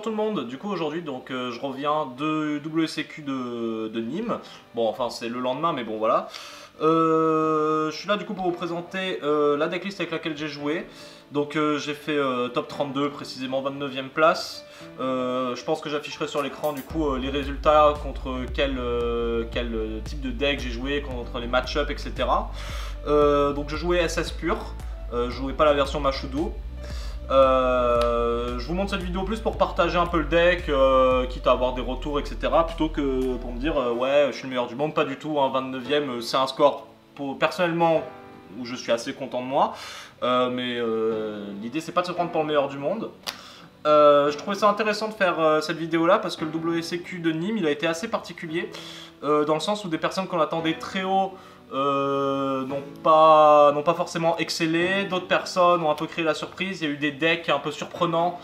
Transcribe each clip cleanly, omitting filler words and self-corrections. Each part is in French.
Bonjour tout le monde, du coup aujourd'hui donc je reviens de WCQ de Nîmes. Bon enfin c'est le lendemain mais bon voilà. Je suis là du coup pour vous présenter la decklist avec laquelle j'ai joué. Donc j'ai fait top 32, précisément 29e place. Je pense que j'afficherai sur l'écran du coup les résultats contre quel type de deck j'ai joué, contre les match-up etc. Donc je jouais SS pur, je jouais pas la version Mashudu. Je vous montre cette vidéo plus pour partager un peu le deck, quitte à avoir des retours etc. Plutôt que pour me dire ouais je suis le meilleur du monde, pas du tout, hein, 29e c'est un score personnellement où je suis assez content de moi. Mais l'idée c'est pas de se prendre pour le meilleur du monde. Je trouvais ça intéressant de faire cette vidéo là parce que le WCQ de Nîmes il a été assez particulier dans le sens où des personnes qu'on attendait très haut n'ont pas forcément excellé, d'autres personnes ont un peu créé la surprise, il y a eu des decks un peu surprenants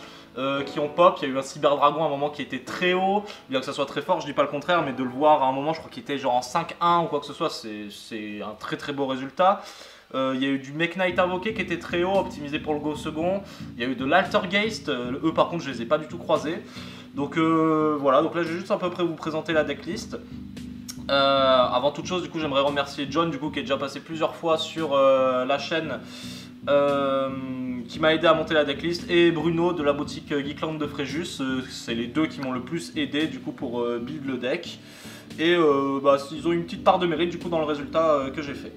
qui ont pop, il y a eu un Cyber Dragon à un moment qui était très haut, bien que ça soit très fort, je dis pas le contraire, mais de le voir à un moment je crois qu'il était genre en 5-1 ou quoi que ce soit, c'est un très très beau résultat. Il y a eu du Make Knight Invoqué qui était très haut, optimisé pour le go second. Il y a eu de l'Altergeist, eux par contre je les ai pas du tout croisés. Donc voilà, donc là je vais juste à peu près vous présenter la decklist. Avant toute chose, du coup, j'aimerais remercier John, du coup, qui est déjà passé plusieurs fois sur la chaîne, qui m'a aidé à monter la decklist, et Bruno de la boutique Geekland de Fréjus. C'est les deux qui m'ont le plus aidé, du coup, pour build le deck. Et bah, ils ont une petite part de mérite, du coup, dans le résultat que j'ai fait.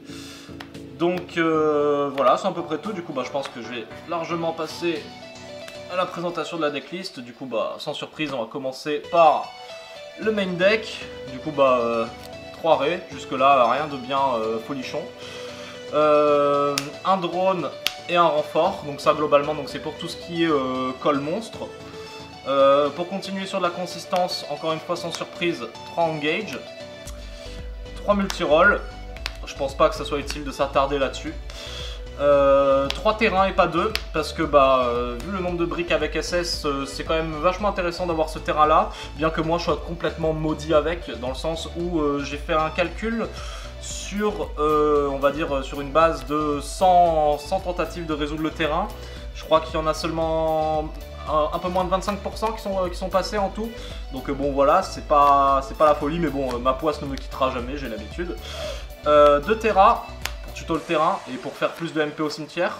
Donc voilà, c'est à peu près tout. Du coup, bah, je pense que je vais largement passer à la présentation de la decklist. Du coup, bah, sans surprise, on va commencer par le main deck. Du coup, bah, 3 raies, jusque là, rien de bien folichon. Un drone et un renfort, donc ça globalement, c'est pour tout ce qui est call monstre. Pour continuer sur de la consistance, encore une fois sans surprise, 3 engage, 3 multi-roll. Je pense pas que ça soit utile de s'attarder là-dessus. 3 terrains et pas 2 parce que bah vu le nombre de briques avec SS c'est quand même vachement intéressant d'avoir ce terrain là, bien que moi je sois complètement maudit avec, dans le sens où j'ai fait un calcul sur on va dire sur une base de 100 tentatives de résoudre le terrain. Je crois qu'il y en a seulement un peu moins de 25% qui sont passés en tout, donc bon voilà, c'est pas la folie, mais bon ma poisse ne me quittera jamais, j'ai l'habitude. 2 terras tuto le terrain et pour faire plus de MP au cimetière.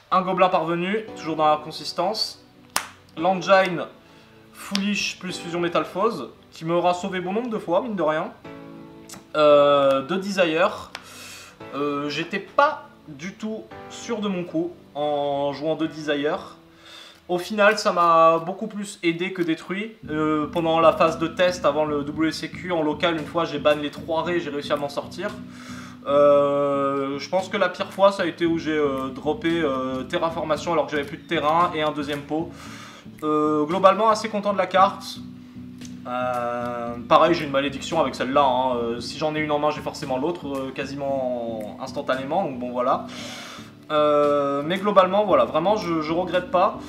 Un gobelin parvenu, toujours dans la consistance. L'engine foolish plus fusion métalphose, qui m'aura sauvé bon nombre de fois, mine de rien. 2 desire. J'étais pas du tout sûr de mon coup en jouant 2 desire. Au final, ça m'a beaucoup plus aidé que détruit. Pendant la phase de test avant le WCQ en local, une fois j'ai ban les 3 raies, j'ai réussi à m'en sortir. Je pense que la pire fois ça a été où j'ai droppé terraformation alors que j'avais plus de terrain et un deuxième pot. Globalement assez content de la carte. Pareil, j'ai une malédiction avec celle-là, hein. Si j'en ai une en main j'ai forcément l'autre quasiment instantanément, donc bon voilà. Mais globalement voilà, vraiment je regrette pas,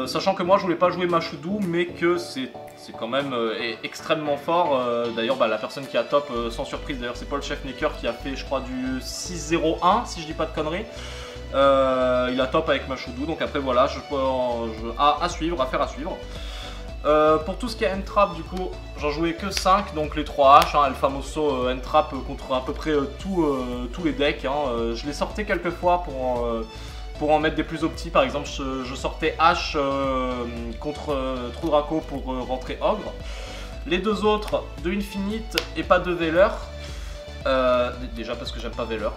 sachant que moi je voulais pas jouer Mashudu mais que c'est quand même extrêmement fort. D'ailleurs bah, la personne qui a top, sans surprise d'ailleurs, c'est Paul Chefnaker qui a fait je crois du 6-0-1 si je dis pas de conneries. Il a top avec Mashudu, donc après voilà, à suivre, à faire à suivre. Pour tout ce qui est N-Trap, du coup, j'en jouais que 5, donc les 3 H, hein, El Famoso N-Trap contre à peu près tous les decks. Hein. Je les sortais quelques fois pour en mettre des plus optis. Par exemple, je sortais H contre Trou Draco pour rentrer Ogre. Les deux autres, de Infinite et pas de Veller. Déjà parce que j'aime pas Veller,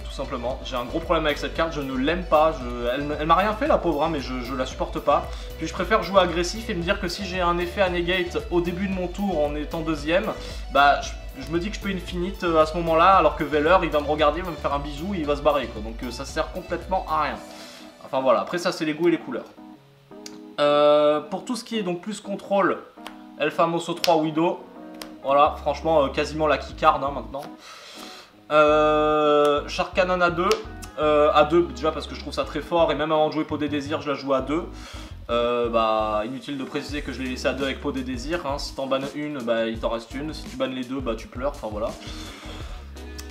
tout simplement. J'ai un gros problème avec cette carte, je ne l'aime pas. Elle m'a rien fait la pauvre, hein, mais je la supporte pas. Puis je préfère jouer agressif et me dire que si j'ai un effet à negate au début de mon tour en étant deuxième, bah je me dis que je peux Infinite à ce moment là, alors que Veller il va me regarder, il va me faire un bisou et il va se barrer quoi. Donc ça sert complètement à rien. Enfin voilà, après ça c'est les goûts et les couleurs. Pour tout ce qui est donc plus contrôle, El Famoso 3 Widow. Voilà, franchement quasiment la keycard hein, maintenant. Shark Cannon à 2 déjà parce que je trouve ça très fort, et même avant de jouer Pot des Désirs je la joue à 2. Bah, inutile de préciser que je l'ai laissé à 2 avec Pot des Désirs, hein. Si t'en bannes une, bah, il t'en reste une, si tu bannes les deux, bah, tu pleures, enfin voilà.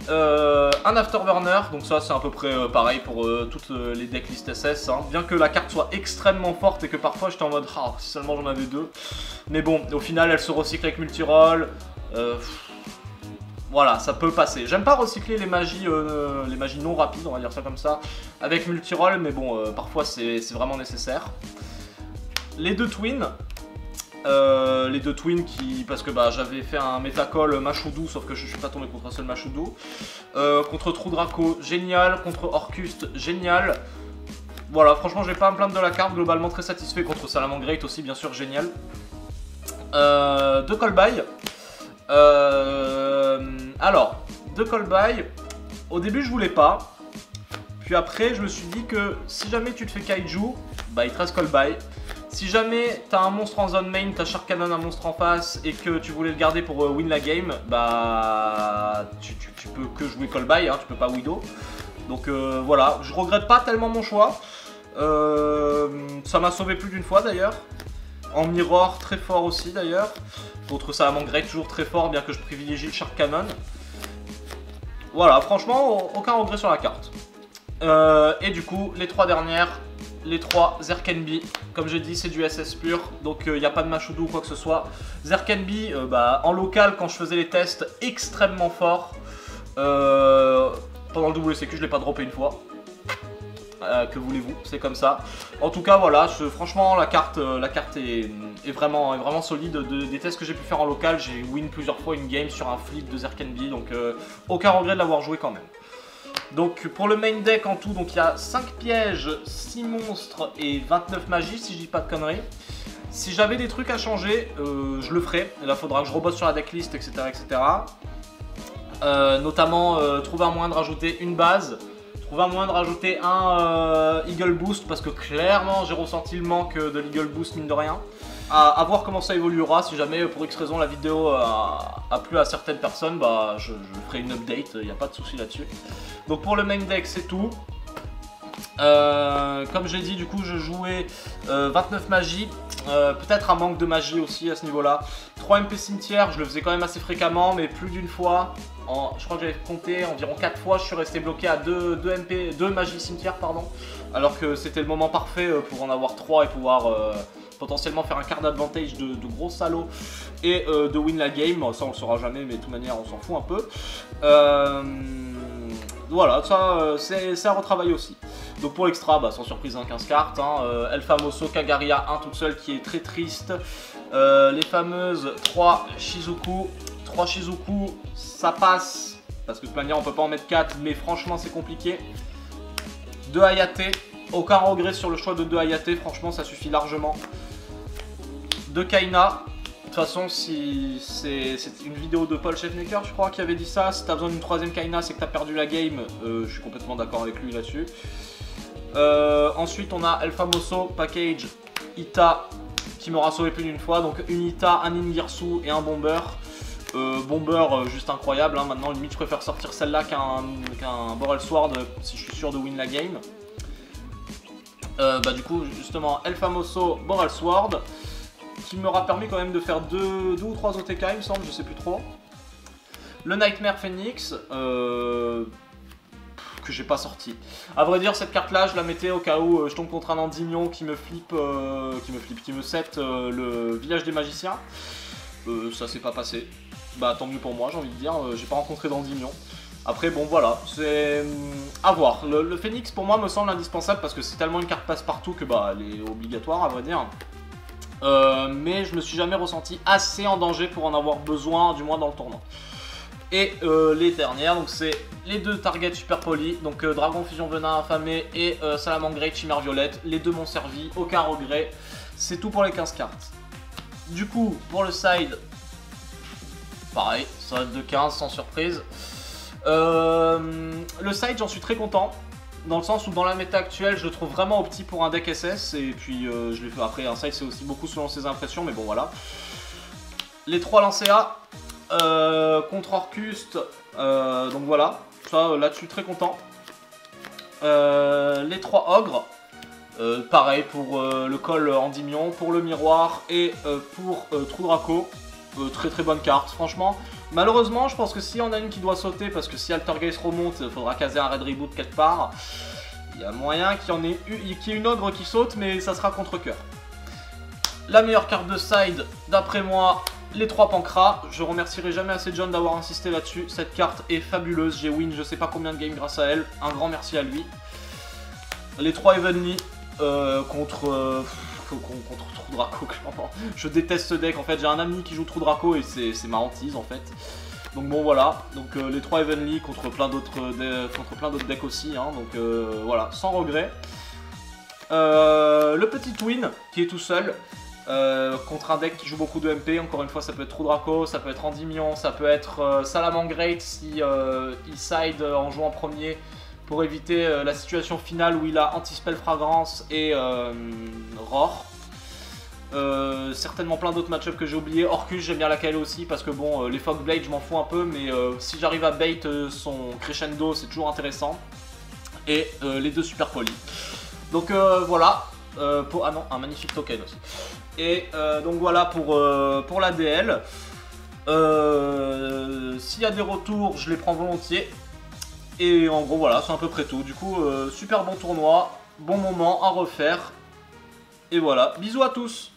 Un Afterburner, donc ça c'est à peu près pareil pour toutes les decklists SS, hein. Bien que la carte soit extrêmement forte et que parfois j'étais en mode ah, si seulement j'en avais deux. Mais bon, au final elle se recycle avec multiroll. Voilà, ça peut passer. J'aime pas recycler les magies non rapides, on va dire ça comme ça, avec multiroll, mais bon, parfois c'est vraiment nécessaire. Les deux twins. Parce que bah, j'avais fait un métacall Machoudou, sauf que je suis pas tombé contre un seul Machoudou. Contre Trou Draco, génial. Contre Orcust, génial. Voilà, franchement, je vais pas à me plaindre de la carte. Globalement, très satisfait. Contre Salamangreat aussi, bien sûr, génial. Deux call-by. Alors, deux call-by. Au début, je voulais pas. Puis après, je me suis dit que si jamais tu te fais Kaiju, bah il te reste call-by. Si jamais t'as un monstre en zone main, t'as Shark Cannon, un monstre en face, et que tu voulais le garder pour win la game, bah tu peux que jouer call-by, hein, tu peux pas widow. Donc voilà, je regrette pas tellement mon choix. Ça m'a sauvé plus d'une fois d'ailleurs. En mirror, très fort aussi d'ailleurs. Contre Salamangreat, toujours très fort, bien que je privilégie le Shark Cannon. Voilà, franchement, aucun regret sur la carte. Et du coup, les trois dernières, les trois Zerkenbi, comme j'ai dit, c'est du SS pur, donc il n'y a pas de Machoudou ou quoi que ce soit. Zerkenbi, bah, en local, quand je faisais les tests, extrêmement fort. Pendant le WCQ, je l'ai pas droppé une fois. Que voulez-vous, c'est comme ça. En tout cas, voilà, franchement, la carte est vraiment solide. Des tests que j'ai pu faire en local, j'ai win plusieurs fois une game sur un flip de Zerkenbi, donc aucun regret de l'avoir joué quand même. Donc pour le main deck en tout, donc il y a 5 pièges, 6 monstres et 29 magies si je dis pas de conneries. Si j'avais des trucs à changer, je le ferais. Là, il faudra que je rebosse sur la decklist, etc. etc. Notamment trouver un moyen de rajouter une base, trouver un moyen de rajouter un Eagle Boost, parce que clairement j'ai ressenti le manque de l'Eagle Boost mine de rien. À voir comment ça évoluera. Si jamais pour X raison la vidéo a plu à certaines personnes, bah je ferai une update, il n'y a pas de souci là-dessus. Donc pour le main deck c'est tout. Comme j'ai dit, du coup je jouais 29 magies, peut-être un manque de magie aussi à ce niveau là. 3 MP cimetière, je le faisais quand même assez fréquemment, mais plus d'une fois. Je crois que j'avais compté environ 4 fois, je suis resté bloqué à 2 magies cimetière, pardon. Alors que c'était le moment parfait pour en avoir 3 et pouvoir potentiellement faire un card advantage de gros salauds et de win la game. Ça on le saura jamais, mais de toute manière on s'en fout un peu. Voilà, ça c'est à retravailler aussi. Donc pour l'extra, bah, sans surprise, hein, 15 cartes. Hein, El Famoso Kagaria 1 toute seule qui est très triste. Les fameuses 3 Shizuku. 3 Shizuku, ça passe. Parce que de toute manière on peut pas en mettre 4, mais franchement c'est compliqué. 2 Hayate. Aucun regret sur le choix de 2 Hayate, franchement ça suffit largement. 2 Kaina. De toute façon, si c'est une vidéo de Paul Chefnecker, je crois, qui avait dit ça. Si t'as besoin d'une 3ème Kaina, c'est que t'as perdu la game. Je suis complètement d'accord avec lui là-dessus. Ensuite, on a El Famoso Package Ita qui m'aura sauvé plus d'une fois. Donc, une Ita, un Ningirsu et un Bomber. Bomber, juste incroyable. Hein. Maintenant, limite, je préfère sortir celle-là qu'un Boral Sword si je suis sûr de win la game. Bah, du coup, justement, El Famoso Boral Sword, qui m'aura permis quand même de faire 2 ou 3 OTK, il me semble, je sais plus trop. Le Nightmare Phoenix, que j'ai pas sorti. A vrai dire, cette carte là, je la mettais au cas où je tombe contre un Endymion qui me set le village des magiciens. Ça s'est pas passé. Bah tant mieux pour moi, j'ai envie de dire, j'ai pas rencontré d'Endymion. Après bon voilà, c'est à voir. Le Phoenix pour moi me semble indispensable parce que c'est tellement une carte passe-partout que bah elle est obligatoire à vrai dire. Mais je me suis jamais ressenti assez en danger pour en avoir besoin, du moins dans le tournoi. Et les dernières, donc c'est les 2 targets super polis, donc Dragon Fusion Venin Affamé et Salamangreat Chimère Violette. Les 2 m'ont servi, aucun regret. C'est tout pour les 15 cartes. Du coup, pour le side, pareil, ça va être de 15 sans surprise. Le side, j'en suis très content. Dans le sens où dans la méta actuelle, je le trouve vraiment opti pour un deck SS. Et puis je l'ai fait après, un side c'est aussi beaucoup selon ses impressions, mais bon voilà. Les 3 Lancea contre Orcust, donc voilà. Ça, là-dessus, très content. Les 3 Ogres, pareil pour le call Endymion, pour le miroir et pour Trou Draco. Très très bonne carte, franchement. Malheureusement, je pense que s'il y en a une qui doit sauter, parce que si Altergeist remonte, il faudra caser un Red Reboot quelque part. Il y a moyen qu'il y ait une ogre qui saute, mais ça sera contre cœur. La meilleure carte de side, d'après moi, les 3 Pancras. Je remercierai jamais assez John d'avoir insisté là-dessus. Cette carte est fabuleuse. J'ai win je sais pas combien de games grâce à elle. Un grand merci à lui. Les 3 Evenly contre True Draco, clairement. Je déteste ce deck. En fait, j'ai un ami qui joue True Draco et c'est ma hantise en fait. Donc bon voilà, donc les 3 Evenly contre plein d'autres decks aussi, hein, donc voilà, sans regret. Le petit Twin qui est tout seul contre un deck qui joue beaucoup de MP, encore une fois ça peut être True Draco, ça peut être Endymion, ça peut être Salamangreat si il side en jouant en premier pour éviter la situation finale où il a Anti-Spell Fragrance et Roar. Certainement plein d'autres match-ups que j'ai oublié. Orcus, j'aime bien la caler aussi parce que bon, les Fogblade, je m'en fous un peu, mais si j'arrive à bait son crescendo, c'est toujours intéressant. Et les 2 super polis. Donc voilà. Ah non, un magnifique token aussi. Et donc voilà pour la DL. S'il y a des retours, je les prends volontiers. Et en gros, voilà, c'est à peu près tout. Du coup, super bon tournoi, bon moment à refaire. Et voilà, bisous à tous!